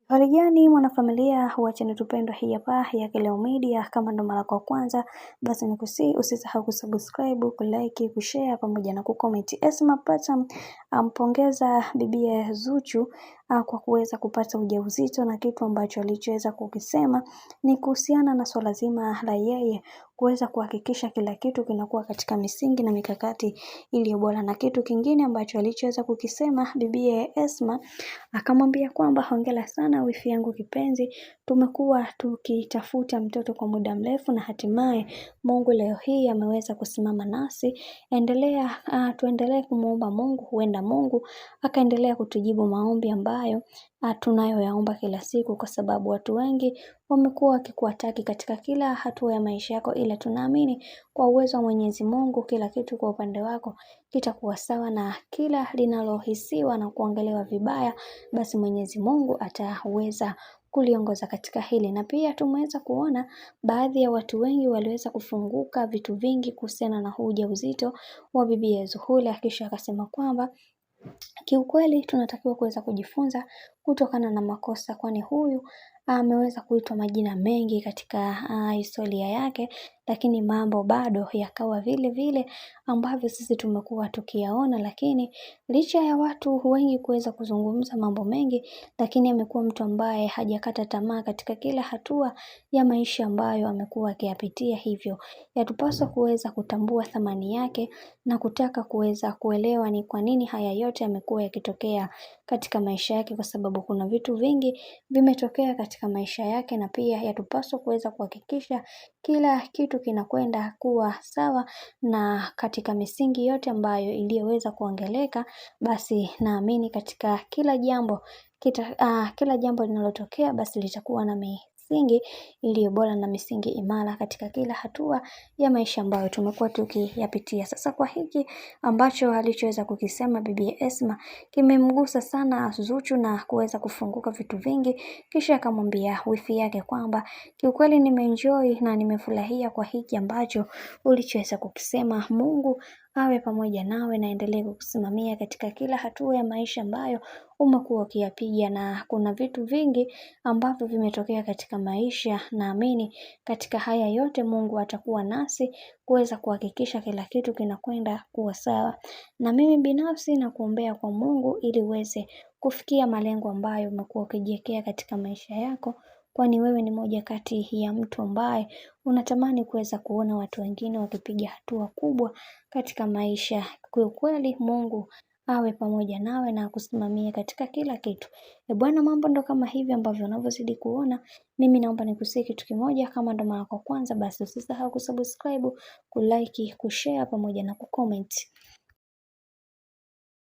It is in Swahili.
Hali gani mwanafamilia wa channel tupendwa hii hapa ya Kileo Media. Kama ndo mara kwa kwanza, basi nikusihi usisahau kusubscribe, kulike, kushare pamoja na kucomment. Esma Patam ampongeza bibie Zuchu kwa kuweza kupata ujauzito, na kitu ambacho alichoweza kukisema ni kuhusiana na swala zima la yeye kuweza kuhakikisha kila kitu kinakuwa katika misingi na mikakati iliyo bora. Na kitu kingine ambacho alichoweza kukisema bibie Esma, akamwambia kwamba hongera sana wifi yangu kipenzi, tumekuwa tukitafuta mtoto kwa muda mrefu na hatimaye Mungu leo hii ameweza kusimama nasi. Tuendelee kumuomba Mungu, huenda Mungu akaendelea kutujibu maombi ambayo tunayoyaomba kila siku, kwa sababu watu wengi wamekuwa wakikuataki katika kila hatua ya maisha yako, ila tunaamini kwa uwezo wa Mwenyezi Mungu kila kitu kwa upande wako kitakuwa sawa, na kila linalohisiwa na kuongelewa vibaya basi Mwenyezi Mungu ataweza kuliongoza katika hili. Na pia tumeweza kuona baadhi ya watu wengi waliweza kufunguka vitu vingi kuhusiana na huu ujauzito wa bibi Zuhura, kisha akasema kwamba kiukweli tunatakiwa kuweza kujifunza kutokana na makosa, kwani huyu ameweza kuitwa majina mengi katika historia yake, lakini mambo bado yakawa vile vile ambavyo sisi tumekuwa tukiyaona. Lakini licha ya watu wengi kuweza kuzungumza mambo mengi, lakini amekuwa mtu ambaye hajakata tamaa katika kila hatua ya maisha ambayo amekuwa akiyapitia. Hivyo yatupaswa kuweza kutambua thamani yake na kutaka kuweza kuelewa ni kwa nini haya yote yamekuwa yakitokea katika maisha yake, kwa sababu kuna vitu vingi vimetokea katika maisha yake, na pia yatupaswa kuweza kuhakikisha kila kitu kinakwenda kuwa sawa na katika misingi yote ambayo iliyoweza kuongeleka. Basi naamini katika kila jambo linalotokea basi litakuwa na misingi iliyo bora na misingi imara katika kila hatua ya maisha ambayo tumekuwa tukiyapitia. Sasa kwa hiki ambacho alichoweza kukisema bibi Esma kimemgusa sana Zuchu na kuweza kufunguka vitu vingi, kisha akamwambia wifi yake kwamba kiukweli nimeenjoy na nimefurahia kwa hiki ambacho ulichoweza kukisema. Mungu awe pamoja nawe na endelee kukusimamia katika kila hatua ya maisha ambayo umekuwa ukiyapiga, na kuna vitu vingi ambavyo vimetokea katika maisha. Naamini katika haya yote Mungu atakuwa nasi kuweza kuhakikisha kila kitu kinakwenda kuwa sawa. Na mimi binafsi na kuombea kwa Mungu ili uweze kufikia malengo ambayo umekuwa ukijiwekea katika maisha yako, kwani wewe ni moja kati ya mtu ambaye unatamani kuweza kuona watu wengine wakipiga hatua kubwa katika maisha. Kwa kweli Mungu awe pamoja nawe na kusimamia katika kila kitu. Bwana, mambo ndo kama hivi ambavyo unavyozidi kuona. Mimi naomba nikusihi kitu kimoja, kama ndo mara kwa kwanza basi usisahau kusubscribe, kulike, kushare pamoja na kucomment.